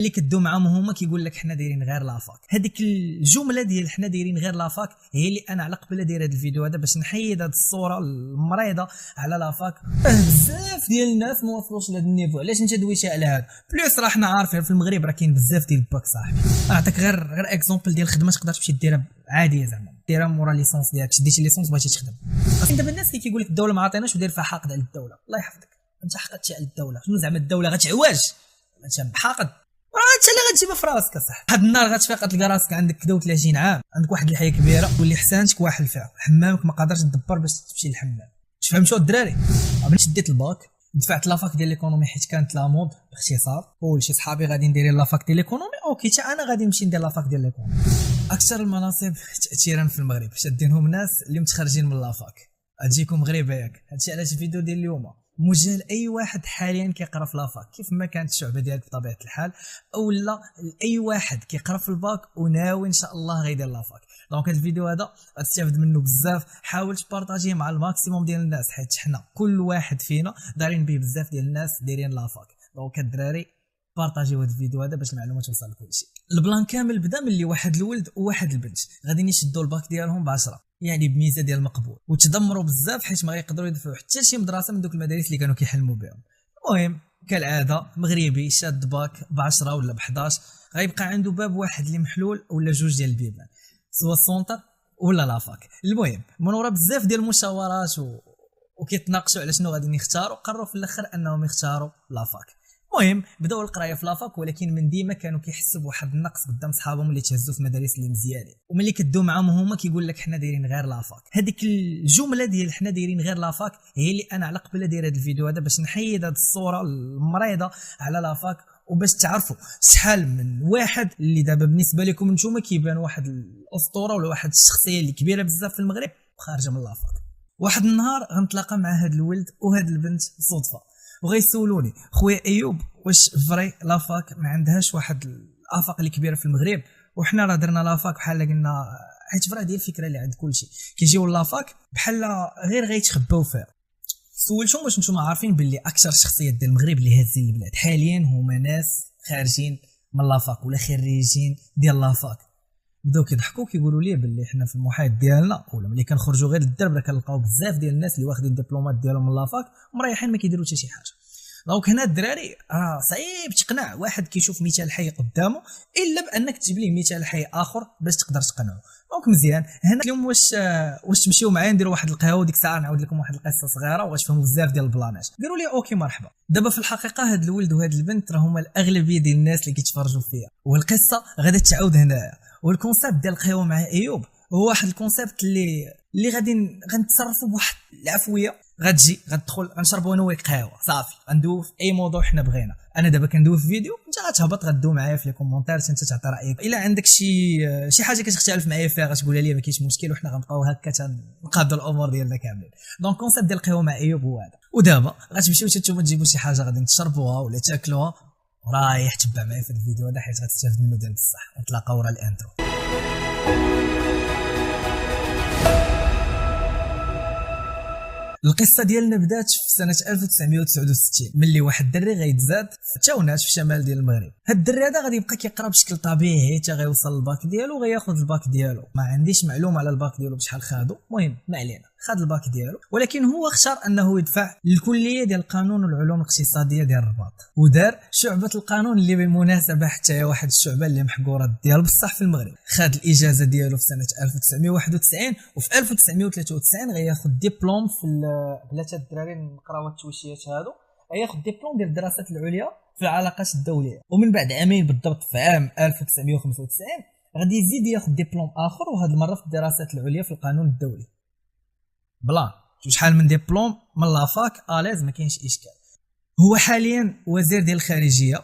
اللي كدو معاهم هما كيقول لك حنا دايرين غير لافاك. هذيك الجمله ديال حنا دايرين غير لافاك هي اللي انا على قبل داير هذا الفيديو هذا باش نحيد هذه الصوره المريضه على لافاك. بزاف ديال الناس ما وصلوش لهذا النيفو. علاش انت دويتي على هذا؟ بلوس راه حنا عارفين في المغرب راه كاين بزاف ديال الباك صاحبي. نعطيك غير اكزومبل ديال خدمه تقدر تمشي ديرها عاديه زعما ديرها مورا ليسونس ديالك. شديتي ليسونس بغيتي تخدم. اصلا دابا الناس اللي كيقول لك الدوله ما عطيناش ودير فيها حاقد على الدوله. الله يحفظك انت حقدتي على الدوله. شنو زعما الدوله غتعواج انت حاقد؟ انت اللي غتجيبها في راسك اصاحبي. واحد النهار غتفيق تلقى راسك عندك كدا 30 عام عندك واحد الحياه كبيره واللي حسانتك واحد الفعل حمامك ما قادرش تدبر باش تمشي للحمام. تفهمتوا الدراري؟ ملي شديت الباك دفعت لافاك ديال ليكونومي حيت كانت لا مود باختصار. قول شي صحابي غادي ندير لافاك ديال ليكونومي اوكي حتى انا غادي نمشي ندير لافاك ديال ليكونومي. اكثر المناصب تاثيرا في المغرب شادينهم ناس اللي متخرجين من لافاك. تجيكم مغربه ياك. هادشي علاش الفيديو ديال اليوم موجه لاي واحد حاليا كيقرا في لافاك كيف ما كانت الشعبه ديالك بطبيعه الحال او لا لاي واحد كيقرا في الباك وناوي ان شاء الله غيدير لافاك. دونك هذا الفيديو هذا غتستافد منه بزاف. حاول تبارطاجيه مع الماكسيموم ديال الناس حيت حنا كل واحد فينا دايرين به بزاف ديال الناس دايرين لافاك. دونك الدراري بارطاجيو هذا الفيديو هذا باش المعلومات توصل لكلشي. البلان كامل بدا ملي واحد الولد وواحد البنت غاديين يشدوا الباك ديالهم ب10 يعني بميزه ديال المقبول وتدمروا بزاف حيت ما غيقدروا يدفعوا حتى شي مدرسه من دوك المدارس اللي كانوا كيحلموا بهم. المهم كالعاده مغربي شاد باك ب10 ولا ب11 غيبقى عنده باب واحد اللي محلول ولا جوج ديال البيبان سواء السونتر ولا لافاك. المهم من ورا بزاف ديال المشاورات وكيتناقشوا على شنو غادي يختاروا قرروا في الاخر انهم يختاروا لافاك. المهم بداو القرايه في لافاك ولكن من ديما كانوا كيحسوا بواحد النقص قدام صحابهم اللي تهزوا في مدارس اللي مزيانين. وملي كدو معاهم هما كيقول لك حنا دايرين غير لافاك. هذيك الجمله ديال حنا دايرين غير لافاك هي اللي انا على قبل داير هذا الفيديو هذا باش نحيد هذه الصوره المريضه على لافاك وباش تعرفوا شحال من واحد اللي دابا بالنسبه لكم نتوما كيبان واحد الاسطوره ولا واحد الشخصيه اللي كبيره بزاف في المغرب خارجه من لافاك. واحد النهار غنتلاقى مع هذا الولد وهاد البنت صدفه وغيسولوني خويا ايوب واش فري لافاك ما عندهاش واحد الافاق اللي كبيره في المغرب وحنا راه درنا لافاك بحال قلنا حيت فرا ديال الفكره اللي عند كلشي كيجيو لافاك بحال غير غيتخباو فيها. سولتهم واش نتوما عارفين باللي اكثر الشخصيات ديال المغرب اللي هازين البلاد حاليا هما ناس خارجين من لافاك ولا خريجين ديال لافاك. بداو كيضحكوا كيقولوا لي باللي حنا في المحيط ديالنا ولا ملي كنخرجوا غير للدرب راه كنلقاو بزاف ديال الناس اللي واخدين الدبلومات ديالهم من لافاك مريحين ما كيديروا حتى شي حاجه. دونك هنا الدراري راه صعيب تقنع واحد كيشوف مثال حي قدامه الا بانك تجيب ليه مثال حي اخر باش تقدر تقنعه. دونك مزيان هنا اليوم واش تمشيو معايا نديروا واحد القهوه وديك الساعه نعاود لكم واحد القصه صغيره وغتفهموا بزاف ديال البلانات. قالوا لي اوكي مرحبا. دابا في الحقيقه هاد الولد وهاد البنت راه هما الاغلبيه ديال الناس اللي كيتفرجوا فيا والقصه غادا تعاود هنايا. والكونسيبت ديال القهوه مع ايوب هو واحد الكونسيبت اللي غنتصرفوا بواحد العفويه. غتجي غتدخل غنشربوا انا وياك قهوه صافي غندوي في اي موضوع حنا بغينا. انا دابا كندوي في فيديو انت غتهبط غدوي معايا في لي كومونتير انت تعطي رايك. الا عندك شي حاجه كتختلف معايا فيها غتقولها لي ما كاينش مشكل وحنا غنبقاو هكا تنقادوا الامور ديالنا كاملين. دونك كونسيبت ديال القهوه مع ايوب هو هذا. ودابا غتمشيو نتوما تجيبوا شي حاجه غادي تشربوها ولا تاكلوها ورايح تبع معايا في الفيديو هذا حيت غتستافد منه ديال بصح. نتلاقاو ورا الانترو. القصه ديالنا بدات في سنه 1969 ملي واحد الدري غيتزاد في تاونات في الشمال ديال المغرب. هاد الدري هذا غادي يبقى كيقرا بشكل طبيعي حتى غيوصل للباك ديالو وغياخذ الباك ديالو. ما عنديش معلومه على الباك ديالو بشحال خادو. المهم ما علينا خد الباك ديالو ولكن هو اختار انه يدفع للكليه ديال القانون والعلوم الاقتصاديه ديال الرباط ودار شعبه القانون اللي بالمناسبه حتى هي واحد الشعبه اللي محقوره ديال بصح في المغرب. خد الاجازه ديالو في سنه 1991 وفي 1993 غياخذ ديبلوم في بلاتي الدراري نقراو التوشيات هادو غياخذ ديبلوم ديال الدراسات العليا في العلاقات الدوليه. ومن بعد عامين بالضبط في عام 1995 غادي يزيد ياخذ ديبلوم اخر وهذه المره في الدراسات العليا في القانون الدولي. بلان شحال من ديبلوم من لافاك اليز ما كاينش اشكال. هو حاليا وزير ديال الخارجيه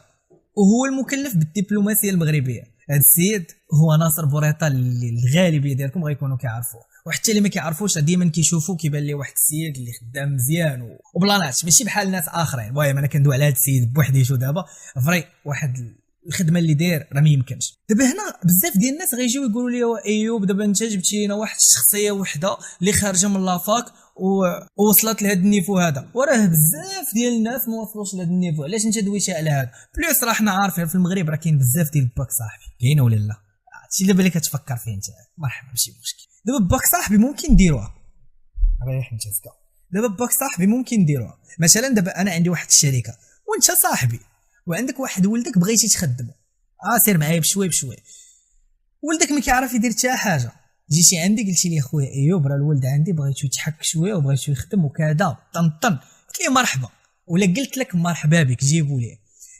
وهو المكلف بالدبلوماسيه المغربيه. هذا السيد هو ناصر بوريطه اللي الغالبيه ديالكم غيكونوا كيعرفوه وحتى اللي ما كيعرفوش ديما كيشوفوه كيبان ليه واحد السيد اللي خدام مزيان وبلانات ماشي بحال الناس اخرين. المهم انا كندوي على هذا السيد بوحديتو دابا فري واحد الخدمه اللي داير راه ما يمكنش. دابا هنا بزاف ديال الناس غيجيو يقولوا لي ايوب دابا انت جبتي لنا واحد الشخصيه وحده اللي خارجه من لافاك ووصلت لهذا النيفو هذا، وراه بزاف ديال الناس ما وصلوش لهذا النيفو. علاش انت دويتي على هذا؟ بليس راه حنا عارفين في المغرب راه كاين بزاف ديال باك صاحبي، كاين ولا لا؟ هادشي اللي بالك كتفكر فيه انت، مرحبا ماشي مشكل. دابا باك صاحبي ممكن نديروها، ريح انت سكا. دابا باك صاحبي ممكن نديروها مثلا. دابا انا عندي واحد الشركه وانت صاحبي وعندك واحد ولدك بغيتي تخدمه، سير معايا بشوي بشوي. ولدك ما كيعرف يدير حتى حاجه، جيتي عندي قلتي لي خويا ايوب راه الولد عندي بغيتو يتحك شويه وبغيتو يخدم وكذا طنطن، قلت لي مرحبا، ولا قلت لك مرحبا بك جيبوا ليه.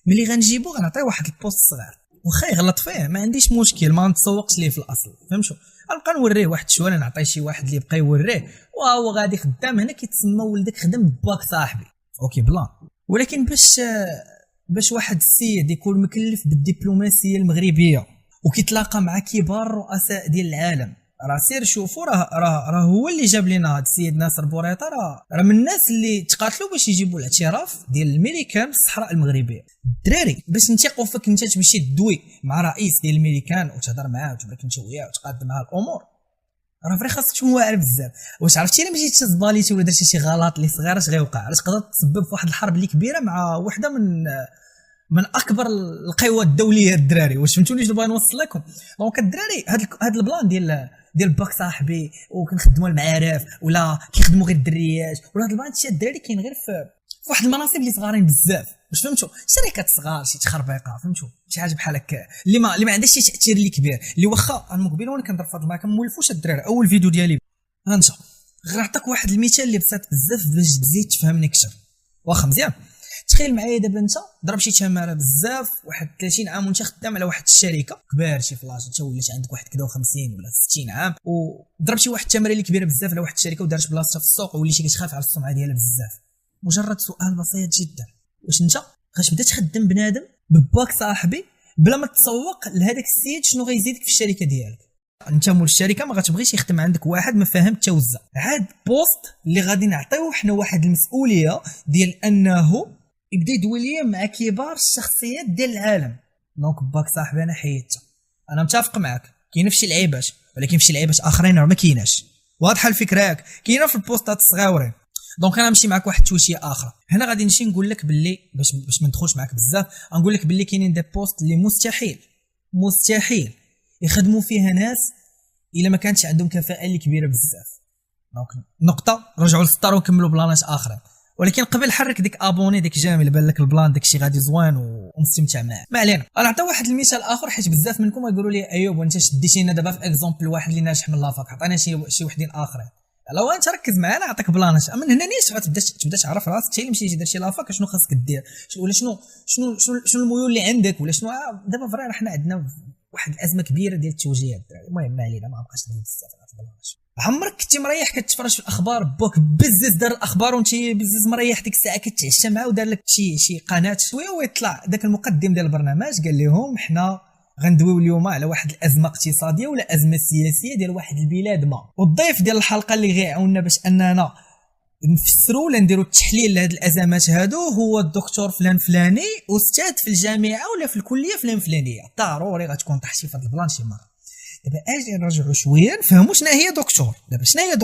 ملي غنجيبو غنعطيه واحد البوست صغير، واخا يغلط فيه ما عنديش مشكل، ما نتسوقش ليه في الاصل، فهمتوا؟ غنبقى نوريه واحد شويه، نعطيه شي واحد اللي بقى يوريه وهو غادي خدام. هنا كيتسمى ولدك خدم باك صاحبي، اوكي بلان. ولكن باش واحد السيد يكون مكلف بالدبلوماسيه المغربيه وكيتلاقى مع كبار رؤساء ديال العالم، راه سير شوفوا راه هو اللي جاب لنا هذا السيد ناصر بوريطه، راه من الناس اللي تقاتلوا باش يجيبوا الاعتراف ديال الميريكان في الصحراء المغربيه. الدراري باش نثيقوا فيك انت تمشي تدوي مع رئيس ديال الميريكان وتهضر معاه وتبارك انت وياه وتقاد معاه الامور، راه فري خاصك تكون واعر بزاف. واش عرفتي الا مشيتي تزباليتي ولا درتي شي غلط اللي صغير اش غيوقع؟ علاش تقدر تسبب في واحد الحرب اللي كبيره مع وحده من اكبر القوى الدوليه الدراري. واش فهمتوني اش بغا نوصل لكم؟ دونك الدراري هاد البلان ديال باك صاحبي وكنخدموا المعارف ولا كيخدموا غير الدريات ولا هاد البلان هادشي الدراري كاين غير في واحد المناصب اللي صغارين بزاف. واش فهمتوا؟ شركات صغار شي تخربيقه، فهمتوا؟ شي حاجه بحال هكا اللي ما عندهاش شي تاثير اللي كبير، اللي واخا انا مقبل وانا كنضرب في هاد الماكا مولفوش الدراري اول فيديو ديالي. هانت غير نعطيك واحد المثال اللي بسيط بزاف باش تزيد تفهمني اكثر، واخا مزيان. تخيل معايا دابا انت ضرب شي تماره بزاف واحد 30 عام وانت خدام على واحد الشركه كبير شي فلاش، انت ولات عندك واحد كذا 50 ولا 60 عام وضرب شي واحد التماره اللي كبيره بزاف على واحد الشركه ودارت بلاصتها في السوق وليتي كتخاف على السمعه ديالها بزاف. مجرد سؤال بسيط جدا، واش انت غتبدا تخدم بنادم بباك صاحبي بلا ما تسوق لهذاك السيد شنو غيزيدك في الشركه ديالك؟ انت مول الشركه ما غتبغيش يخدم عندك واحد ما فاهم التوزع. هاد بوست اللي غادي نعطيوه حنا واحد المسؤوليه ديال انه يبدا يدوي ليا مع كبار الشخصيات ديال العالم. دونك باك صاحبي انا حيدته، انا متفق معك، كاينه في شي لعيبات ولكن في شي لعيبات اخرين راه ما كايناش. واضحه الفكره ياك؟ كاينه في البوستات الصغيورين. دونك انا نمشي معك واحد التوشيه اخرى. هنا غادي نمشي نقول لك باللي باش ما ندخلش معك بزاف، غنقول لك باللي كاينين دي بوست اللي مستحيل يخدموا فيها ناس الا ما كانتش عندهم كفاءه اللي كبيره بزاف. دونك نقطه، رجعوا للسطر ونكملوا بلانات اخرين. ولكن قبل حرك ديك ابوني ديك جامل بان لك البلان داكشي غادي زوين ومستمتع معاه. ما علينا، انا نعطي واحد المثال اخر حيت بزاف منكم يقولوا لي ايوب وانت شديتي لنا دابا في اكزومبل واحد اللي ناجح من لافاك، عطينا شي وحدين اخرين. لو انت ركز معايا نعطيك بلانات من هنا نيش غتبدا تعرف راسك حتى اللي مشيتي درتي لافاك شنو خاصك دير ولا شنو الميول اللي عندك ولا شنو. دابا فري حنا عندنا واحد الازمه كبيره ديال التوجيهات الدراري. المهم ما علينا، ما بقاش ندير بزاف على البلانات. عمرك كنتي مريح كتفرج في الاخبار باك بزز دار الاخبار وانت بزز مريح ديك الساعه كتعشى معاه ودار لك شي قناه شويه ويطلع داك المقدم ديال البرنامج قال لهم حنا غندويو اليوم على واحد الازمه اقتصاديه ولا ازمه سياسيه ديال واحد البلاد ما، والضيف ديال الحلقه اللي غيعاوننا باش اننا نفسروا ولا نديروا التحليل لهاد الازمات هادو هو الدكتور فلان فلاني استاذ في الجامعه ولا في الكليه فلان فلانيه. ضروري غتكون طحتي في هاد البلان شي مره. دابا اجي نرجعوا شويه نفهموا شنو هي دكتور. دابا شنو هي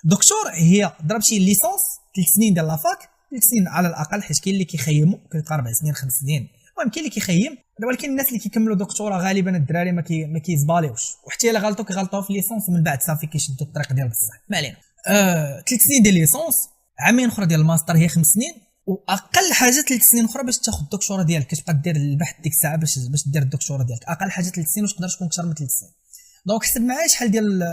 دكتور هي ضربتي ليسونس 3 سنين ديال لافاك، 3 سنين على الاقل حيت كاين اللي كيخيموا كيبقى 4 سنين 5 سنين، المهم كاين اللي كيخيم. ولكن الناس اللي كيكملوا دكتوراه غالبا الدراري ما كيزباليوش، وحتى الا غلطوا كيغلطوا في ليسونس ومن بعد صافي كيشدوا الطريق ديال بصح. ما علينا. 3 سنين ديال ليسونس، عامين اخرى ديال الماستر هي 5 سنين، واقل حاجه 3 سنين اخرى باش تاخذ الدكتوراه ديالك. كتبقى دير البحث ديك الساعه باش دير الدكتوراه ديالك. اقل حاجه 3 سنين وتقدر تكون اكثر من 3 سنين. دونك حسب معايا شحال ديال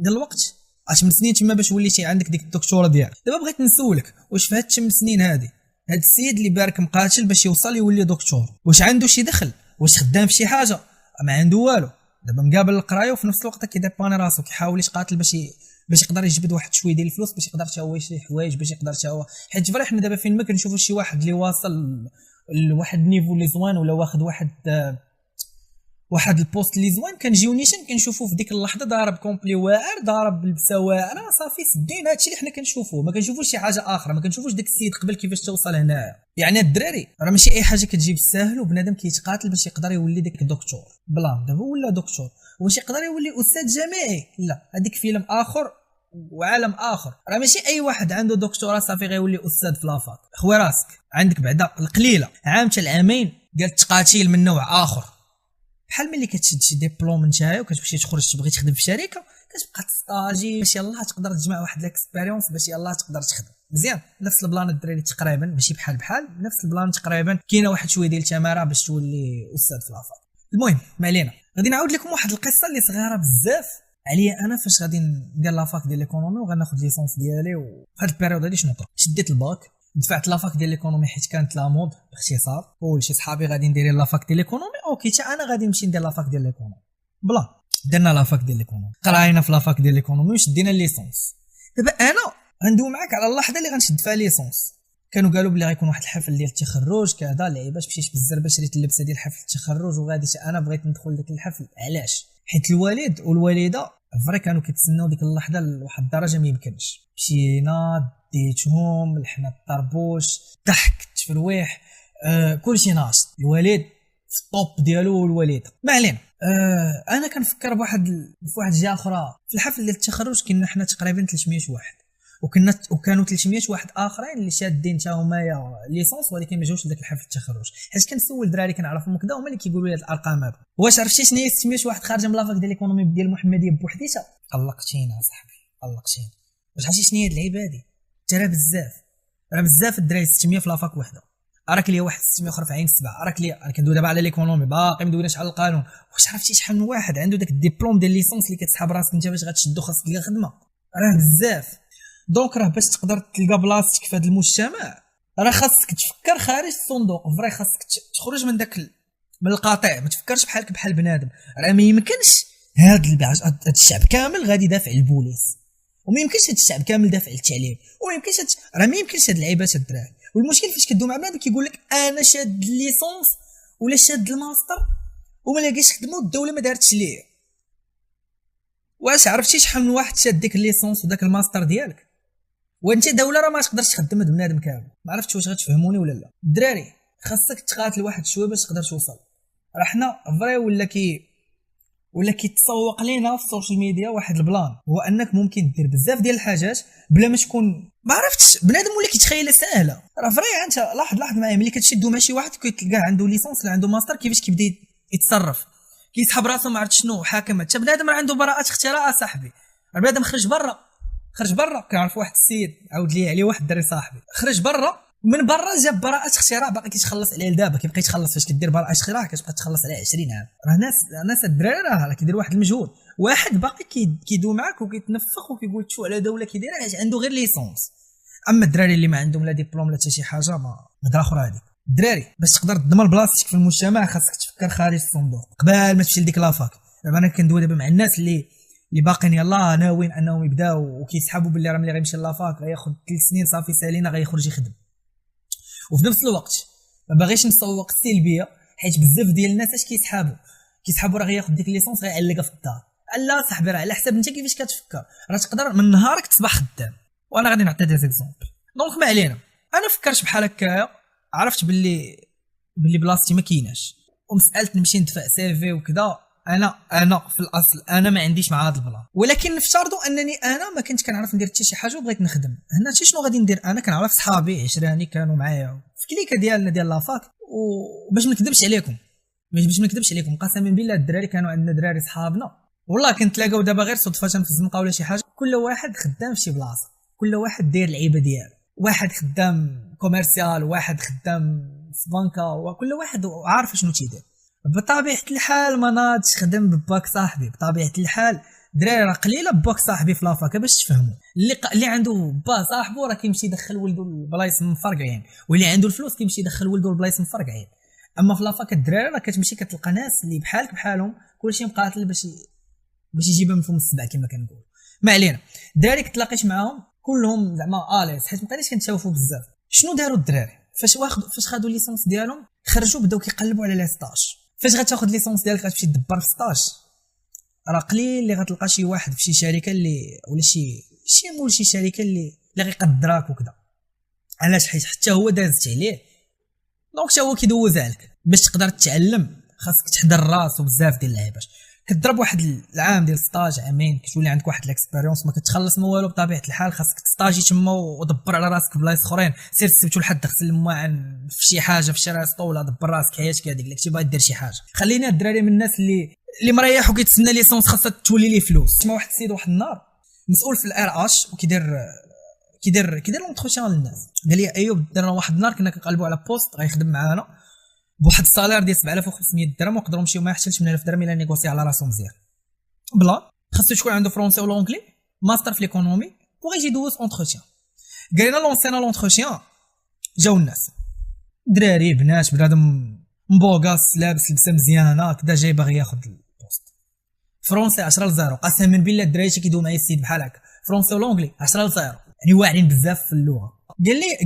الوقت 8 سنين تما باش وليتي عندك ديك الدكتوراه ديالك. دابا بغيت نسولك واش في هاد 8 سنين هادي هاد السيد اللي بارك مقاتل باش يوصل يولي دكتور واش عنده شي دخل؟ واش خدام في شي حاجه؟ ما عنده والو. دابا مقابل القرايه وفي نفس الوقت كيديباني راسو كيحاول يتقاتل باش يقدر يجبد واحد شويه ديال الفلوس باش يقدر حتى هو يشري حوايج باش يقدر حتى هو. حيت فري حنا دابا فين ما كنشوفوا شي واحد اللي واصل لواحد النيفو اللي زوين ولا واخد واحد البوست اللي زوين كنجيو نيشان كنشوفوا في ديك اللحظه ضارب كومبلي واعر، ضارب لبسه واعره، صافي سدين هادشي اللي حنا كنشوفوه، ما كنشوفوش شي حاجه اخرى، ما كنشوفوش داك السيد قبل كيفاش توصل هنايا. يعني الدراري راه ماشي اي حاجه كتجي بالساهل، وبنادم كيتقاتل باش يقدر يولي داك الدكتور. بلا دابا ولا دكتور واش يقدر يولي استاذ جامعي؟ لا، هذيك فيلم اخر وعالم اخر. راه ماشي اي واحد عنده دكتوراه صافي غيولي استاذ في لافاك. خوي راسك عندك بعدا القليله عام حتى العامين ديال التقاتيل من نوع اخر، بحال ملي كتشد شي ديبلوم نتايا وكتمشي تخرج تبغي تخدم في شركه، كتبقى تستاجي باش يلاه تقدر تجمع واحد الاكسبيريونس باش يلاه تقدر تخدم مزيان. نفس البلان الدراري تقريبا ماشي بحال نفس البلان تقريبا، كاينه واحد شويه ديال التماره باش تولي استاذ في لافاك. المهم ما علينا، غادي نعاود لكم واحد القصه اللي صغيره بزاف عليا انا فاش غادي ندير لافاك ديال ليكونومي وغناخذ ليسونس ديالي. وفي هاد البيريود هادي شنو طرا، شديت الباك، دفعت لافاك ديال ليكونومي حيت كانت لا مود باختصار، وشي صحابي غادي ندير لافاك ديال ليكونومي، اوكي حتى انا غادي نمشي ندير لافاك ديال ليكونومي. بلا درنا لافاك ديال ليكونومي، قراينا في لافاك ديال ليكونومي وشدينا الليسونس. دابا انا غندوي معاك على اللحظه اللي غنشد فيها ليسونس. كانوا قالوا بلي غيكون واحد الحفل ديال التخرج كذا لعيباش، مشيت بالزربه شريت اللبسه ديال حفل التخرج وغادي انا بغيت ندخل لذاك الحفل. علاش؟ حيت الوالد والوالده فري كانوا كيتسناو ديك اللحظه لواحد الدرجه ما يمكنش. مشينا ديتهم لحنا الطربوش، ضحك التفرويح، كلشي ناشط، الوالد في الطوب ديالو والوالده. ما علينا. انا كنفكر بواحد الجهه اخرى. في الحفل ديال التخرج كنا حنا تقريبا 300 واحد، وكانوا 300 واحد اخرين اللي شادين حتى هما ليسونس ولكن ما جاوش لذاك الحفل التخرج. حيت كنسول دراري كنعرفهم هكذا هما اللي كيقولوا لي هاد الارقام هادو. واش عرفتي شنو هي 600 واحد خارجه من لافاك ديال ليكونومي ديال المحمديه بوحديتها؟ قلقتينا صاحبي قلقتينا. واش عرفتي شنو هي هاد اللعيبه هادي؟ ترى بزاف الدراري 600 في لافاك وحده. راك ليا واحد 600 اخر في عين السبع. راك ليا انا كندوي دابا على ليكونومي، باقي ما دويناش على القانون. واش عرفتي شحال من واحد عنده داك الدبلوم ديال ليسونس اللي كتسحب راسك انت باش غتشدو خاصك تلقى خدمه؟ راه بزاف. دونك راه باش تقدر تلقى بلاصتك في هذا المجتمع راه خاصك تفكر خارج الصندوق. فري خاصك تخرج من القاطع، ما تفكرش بحال بنادم. راه ما يمكنش هاد الشعب كامل غادي يدافع البوليس، وما يمكنش هاد الشعب كامل دافع التعليم، وما يمكنش راه ما يمكنش هاد اللعيبات الدراري. والمشكل فاش كدوي مع بنادم كيقول لك انا شاد الليسونس ولا شاد الماستر وما لاقيش خدمه والدوله ما دارتش ليه. واش عرفتي شحال من واحد شاد ديك الليسونس وداك الماستر ديالك وانت دوله راه ما تقدرش تخدم بنادم كامل؟ ما عرفتش واش غتفهموني ولا لا. الدراري خاصك تقاتل واحد شويه باش تقدر توصل. راه حنا فري ولا كيتسوق لينا في السوشيال ميديا واحد البلان، هو انك ممكن دير بزاف ديال الحاجات بلا ما تكون ما عرفتش بنادم ولا كيتخيلها ساهله. راه فري انت لاحظ معايا ملي كتشدو مع شي واحد كتلقاه عنده ليسونس ولا عنده ماستر كيفاش كيبدا يتصرف، كيسحب راسو ما عرفت شنو حاكم. حتى بنادم راه عنده براءه اختراع صاحبي. بنادم خرج برا كنعرف واحد السيد عاود لي عليه واحد الدري صاحبي خرج برا، من برا جاب براءه اختراع باقي كيتخلص عليه لدابا. كيبقى يتخلص فاش كدير براءه اختراع كتبقى تخلص عليه 20 عام. راه ناس الدراري راه كيدير واحد المجهود. واحد باقي كيدوي معاك وكيتنفخ وكيقول تشوف على دوله كيديرها حيت عنده غير ليسونس. اما الدراري اللي ما عندهم لا ديبلوم لا حتى شي حاجه ما هضره اخرى هذيك. الدراري باش تقدر تضمن بلاصتك في المجتمع خاصك تفكر خارج الصندوق قبل ما تمشي لديك لافاك. دابا انا كندوي دابا مع الناس اللي باقين يلاه ناويين انهم يبداو وكيسحبوا باللي راه ملي غيمشي لافاك غياخذ 3 سنين صافي سالينا غيخرج يخدم. وفي نفس الوقت ما باغيش نسوق السلبيه حيت بزاف ديال الناس اش كيسحبوا راه غياخذ ديك الليسونس غيعلقها في الدار. لا صاحبي راه على حسب انت كيفاش كتفكر. راه تقدر من نهارك تصبح خدام. وانا غادي نعطي دي زيكزامبل. دونك ما علينا، انا فكرت بحال هكايا، عرفت باللي بلاصتي ما كايناش ومساله نمشي ندفع سيفي وكذا. انا في الاصل انا ما عنديش مع هذا البلان، ولكن نفترضوا انني انا ما كنت كنعرف ندير حتى شي حاجه وبغيت نخدم هنا. شنو غادي ندير؟ انا كنعرف صحابي عشراني كانوا معايا في كليكه ديالنا ديال لافاك، وباش ما نكذبش عليكم قسما بالله الدراري كانوا عندنا دراري صحابنا والله كنتلاقاو دابا غير صدفه في الزنقه ولا شي حاجه. كل واحد خدام في شي بلاصه، كل واحد داير العيبه ديالو. واحد خدام كوميرسيال، واحد خدام في بنكه، وكل واحد عارف شنو تيدير. بطبيعه الحال ما ناضش خدم بباك صاحبي. بطبيعه الحال دراري راه قليله باك صاحبي في لافاك باش تفهموا. اللي عنده با صاحبو راه كيمشي يدخل ولدو لبلايص مفرقعين، واللي عنده الفلوس كيمشي يدخل ولدو لبلايص مفرقعين. اما في لافاك الدراري راه كتمشي كتلقى ناس اللي بحالك بحالهم كلشي مقاتل باش يجيبها من فم السبع كما كنقول. ما علينا، الدراري كتلاقيت معاهم كلهم زعما اليس حيت مابقيناش كنتشافوا بزاف. شنو داروا الدراري فاش خدوا الليسونس ديالهم؟ خرجوا بداو كيقلبوا على لي ستاج فاش غتاخذ ليسونس ديالك غتمشي تدبر في ستاج، راه قليل اللي غتلقى شي واحد في شي شركه اللي ولا شي مول شي شركه اللي غيقدراك وكذا. علاش؟ حيت حتى هو دازت عليه، دونك حتى هو كيدوز عليك. باش تقدر تتعلم خاصك تحضر راسو بزاف ديال اللعيبات. كتضرب واحد العام ديال ستاج، عامين، كتولي عندك واحد الاكسبيريونس، ما كتخلص ما والو بطبيعه الحال. خاصك تستاجي تما ودبر على راسك بلايص اخرين. سير تسبتو لحد غسل المواعن في شي حاجه في شي ريستو، ولا دبر راسك حياتك هذيك اللي كنتي باغي دير شي حاجه. خلينا الدراري من الناس اللي مريح وكيتسنى ليسونس خاصها تولي ليه فلوس. كما واحد السيد واحد النهار مسؤول في الار اش وكيدير لونتروتيان للناس، قال لي ايوب درنا واحد النهار كنا كنقلبوا على بوست غيخدم معانا بواحد الصالير ديال 7500 درهم، وقدروا نمشيو ما يحتلش 8000 درهم الا نيغوسي على راسو مزيان. بلا خاصو تكون عنده فرونسي ولا اونغلي، ماستر في ليكونومي، وغيجي يدوز اونتروتيان. قالنا لونسينا لونتروتيان، جاو الناس دراري بنات بنادم مبوغاس لابس لبسه مزيانه كدا جاي باغي ياخذ البوست. فرونسي 10-0، قسما بالله الدراري كيدوي معايا السيد بحال هكا. فرونسي ولا اونغلي 10-0، يعني واعرين بزاف في اللغه.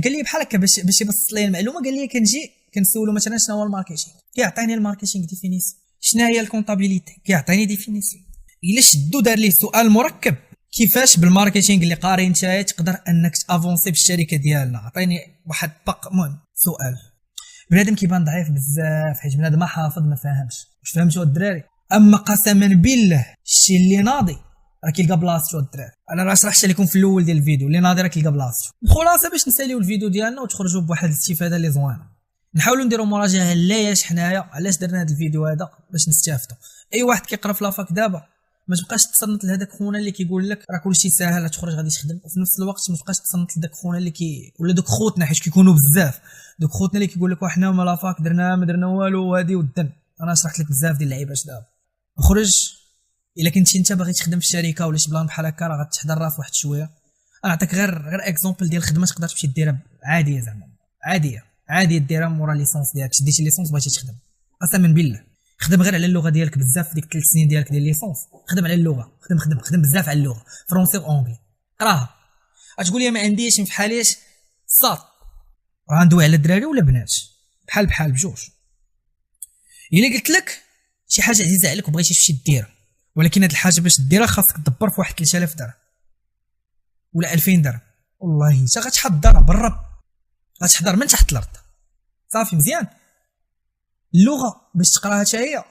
قال لي بحال هكا باش يبسط لي المعلومه. قال لي كنجي كنسولو مثلا شنو هو الماركتينغ، كيعطيني الماركتينغ ديفينيسيون. شنو هي الكونطابيليتي، كيعطيني ديفينيسيون. الا شدو دار ليه سؤال مركب كيفاش بالماركتينغ اللي قاري نتايا تقدر انك تافونسي بالشركه ديالنا، عطيني واحد المهم سؤال. بنادم كيبان ضعيف بزاف حيت بنادم ما حافظ ما فاهمش. واش فهمتوا الدراري؟ اما قسما بالله الشيء اللي ناضي راه كيلقى بلاصتو الدراري. انا راه شرحت لكم في الاول ديال الفيديو اللي ناضي راه كيلقى بلاصتو. الخلاصه باش نساليو الفيديو ديالنا وتخرجوا بواحد الاستفاده اللي زوينه، نحاولوا نديروا مراجعه علاش حنايا علاش درنا هذا الفيديو هذا باش نستافدوا. اي واحد كيقرا في لافاك دابا ما تبقاش تصنت لهذاك خونا اللي كيقول لك راه كلشي ساهل تخرج غادي تخدم، وفي نفس الوقت ما تبقاش تصنت لذاك خونا اللي ولا دوك خوتنا حيت كيكونوا بزاف، دوك خوتنا اللي كيقول لك وحنا ما لافاك درنا ما درنا والو وهادي والدن. انا شرحت لك بزاف ديال اللعيبات دابا. خرج الا كنتي انت باغي تخدم في الشركه ولا شي بلان بحال هكا راه غتحضر راس واحد شويه. انا نعطيك غير اكزومبل ديال خدمه تقدر تمشي ديرها عاديه، زعما عاديه ديرها مورا ليسونس ديالك. شديتي ليسونس بغيتي تخدم، قسما بالله خدم غير على اللغه ديالك بزاف في ديك 3 سنين ديالك ديال ليسونس. خدم على اللغه، خدم بزاف على اللغه، فرونسي واونغلي قراها. غتقول لي ما عنديش ما فحاليش صاد، راه ندوي على الدراري ولا بنات بحال بجوج. الا قلت لك شي حاجه عزيزه عليك وبغيتي تمشي ديرها، ولكن هاد الحاجه باش ديرها خاصك تدبر في واحد 3000 درهم ولا 2000 درهم، والله انت غتحضر بالرب، غتحضر من تحت الارض صافي مزيان. اللغه باش تقراها حتى هي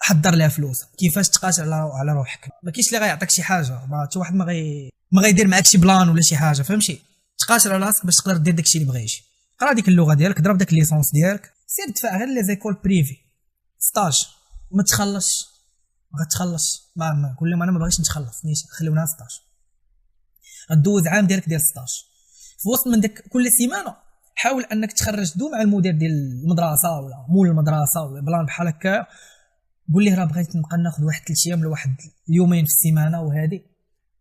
حضر لها فلوس. كيفاش تقاتل على روحك، ما كاينش اللي غيعطيك شي حاجه، حتى واحد ما غيدير معاك شي بلان ولا شي حاجه، فهمتي؟ تقاتل على راسك باش تقدر دير داكشي اللي بغيتي. قرا ديك اللغه ديالك، ضرب داك ليسونس ديالك، سير دفع غير لي زيكول بريفي ستاج، ما تخلصش غتخلص. ما كل ما انا ما باغيش نتخلص نيت خليونا ستاج. غدوز عام ديالك ديال ستاج. في وسط من داك كل سيمانه حاول انك تخرج دو مع المدير ديال المدرسه ولا مول المدرسه ولا بلان بحال هكا، قول ليه راه بغيت نبقى ناخذ واحد 3 ايام ولا واحد اليومين في السيمانه، وهذه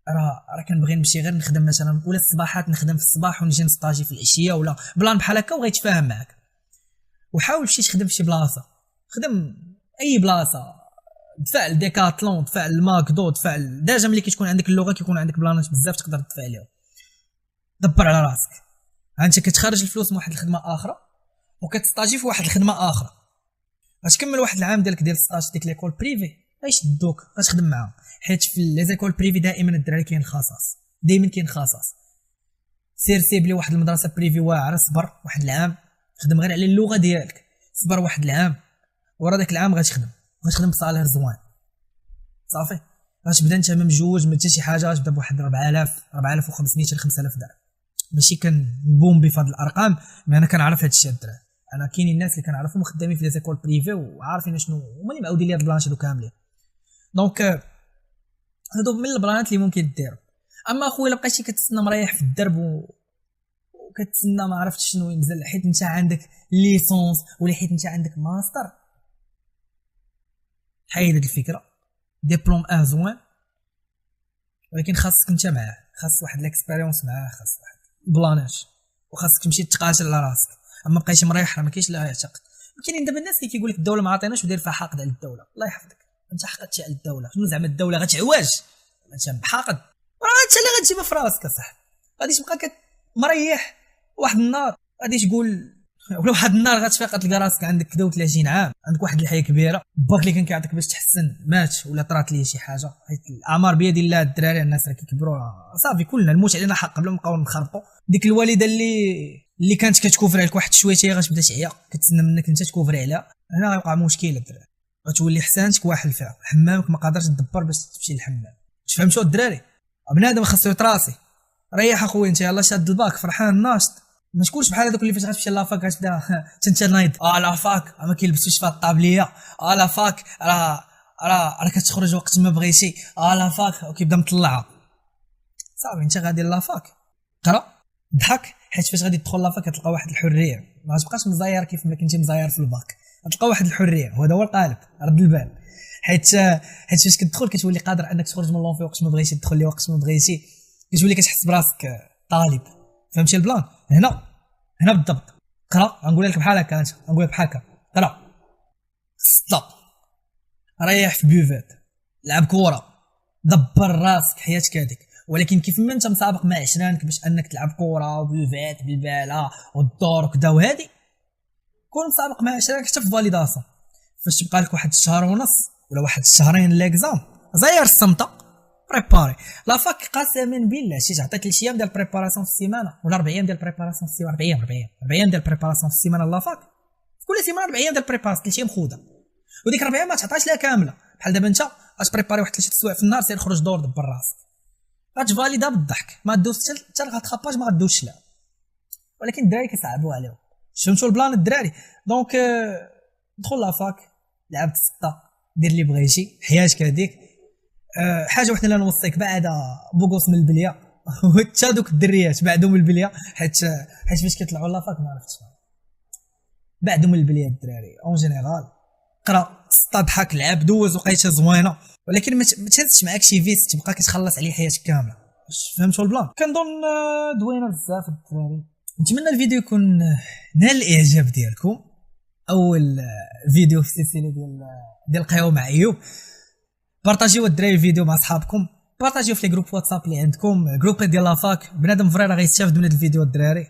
راه كنبغي نمشي غير نخدم مثلا ولا الصباحات نخدم في الصباح ونجي نستاجي في العشيه ولا بلان بحال هكا، وغيتفاهم معاك. وحاول تمشي تخدم في شي بلاصه، خدم اي بلاصه، دفع لديكاتلون، دفع لماكدو، دفع ديجا ملي كتكون عندك اللغه كيكون عندك بلانات بزاف تقدر تدفع عليهم. دبر على راسك، انت كتخرج الفلوس من واحد الخدمه اخرى وكتستاجي في واحد الخدمه اخرى. غتكمل واحد العام ديالك ديال ستاج ديك ليكول بريفي غيشدوك غتخدم معاهم، حيت في لي زيكول بريفي دائما الدراري كاين خصاص، دائما كاين خصاص. سير سيب لي واحد المدرسه بريفي واعره، صبر واحد العام، خدم غير على اللغه ديالك، صبر واحد العام، ورا داك العام غتخدم بصالير زوين صافي. غتبدا انت ممجوج من حتى شي حاجه، غتبدا بواحد 4500 ل 5000 درهم. ماشي كنبوم بفضل الارقام، مي انا كنعرف هاد الشيء الدراري. انا كاينين الناس اللي كنعرفهم خدامين في لي زيكول بريفي وعارفين شنو هما اللي معاودين لي هاد البلانش هادو كاملين. دونك هادو من البلانات اللي ممكن دير. اما اخويا الا بقيتي كتسنى مريح في الدرب وكتسنى ما عرفتش شنو ينزل حيت انت عندك ليسونس ولا حيت انت عندك ماستر، حيد هاد الفكره. ديبلوم زوين، ولكن خاصك انت معاه، خاص واحد الاكسبيريونس معاه، خاص واحد بلانات، وخاصك تمشي تقاتل على راسك. اما بقيتي مريح راه ما كاينش لا يعتقد. كاينين دابا الناس اللي كيقول لك الدوله ما عطيناش ودير فيها حاقد على الدوله. الله يحفظك، انت حقدتي على الدوله. شنو زعما الدوله غتعواج انت محاقد؟ راه انت اللي غتجيبها في راسك اصاحبي. غادي تبقى مريح واحد النهار غادي تقول ولا واحد النهار غتفيق تلقى راسك عندك كدا و30 عام، عندك واحد الحياه كبيره، باك اللي كان كيعطيك باش تحسن مات ولا طرات ليه شي حاجه، حيت الاعمار بيد الله. الدراري الناس راه كيكبروا صافي، كلنا الموت علينا حق قبل ما نبقاو نخربطوا. ديك الوالده اللي كانت كتكوفر عليك واحد شويه هي غتبدا تعيا، كتسنى منك انت تكوفري عليها، هنا غيوقع مشكل الدراري. غتولي حسانتك واحد الفعل، حمامك ما قادرش تدبر باش تمشي للحمام. فهمتوا الدراري؟ بنادم خاصو يتراسي. ريح اخويا انت يلاه شاد الباك فرحان ناشط، ما تكونش بحال هذوك اللي فاش غتمشي لافاك غتبدا انت نايض لافاك ما كيلبسوش فيها الطابليه، لافاك راه كتخرج وقت ما بغيتي، لافاك وكيبدا مطلعها. صافي انت غادي لافاك قرا ضحك، حيت فاش غادي تدخل لافاك غتلقى واحد الحريه، ما تبقاش مزاير كيف ما كنتي مزاير في الباك، غتلقى واحد الحريه، وهذا هو القالب. رد البال، حيت فاش كتدخل كتولي قادر انك تخرج من لونفي وقت ما بغيتي، تدخل ليه وقت ما بغيتي، كتولي كتحس براسك طالب. فهمتي البلان؟ هنا بالضبط. قرا غنقول لك بحال هكا، انت غنقول لك بحال هكا، قرا سطا، ريح في بيفات، لعب كره، دبر راسك حياتك هذيك. ولكن كيف ما انت مسابق مع عشرانك باش انك تلعب كره وبيفات بالباله والدور وكذا وهادي، كون مسابق مع عشرانك حتى في فاليداسيون. فاش تبقى لك واحد الشهر ونص ولا واحد الشهرين ليكزام، زاير الصمته بريباري لافاك. قسما بالله شي تعطيك 3 ايام ديال بريباراسيون في السيمانه ولا 4 ايام ديال بريباراسيون في السيمانه، 4 ايام ديال بريباراسيون في السيمانه لافاك. كل سيمانه 4 ايام ديال بريباراسيون، 3 ايام خوده، وديك 4 ايام ما تعطاش لها كامله. بحال دابا انت غتبريباري واحد 3 سوايع في النهار، سير خرج دور دبر راسك، غتفاليدا بالضحك، ما دوز حتى غتخاباج ما غدوزش لا. ولكن الدراري كيصعبوا عليهم. فهمتوا البلان الدراري؟ دونك دخل لافاك، لعب السطه، دير اللي بغيتي حياتك هذيك. حاجه وحده اللي نوصيك، بعد بوغوس من البليه وحتى دوك الدريات بعدهم من البليه، حيت فاش كيطلعوا لافاك ما عرفتش بعدهم من البليه الدراري اون جينيرال. قرا سطا، ضحك، لعب، دوز وقيته زوينه، ولكن ما تهزش معاك شي فيس تبقى كتخلص عليه حياتك كامله. فهمتوا البلان؟ كنظن دوينا بزاف الدراري. نتمنى الفيديو يكون نال الاعجاب ديالكم. اول فيديو في السلسله ديال القهوه مع ايوب. بارطاجيو الدراري الفيديو مع صحابكم، بارطاجيو في لي جروب واتساب اللي عندكم، جروب ديال لافاك. بنادم فريرا غيستافد من هذا الفيديو الدراري.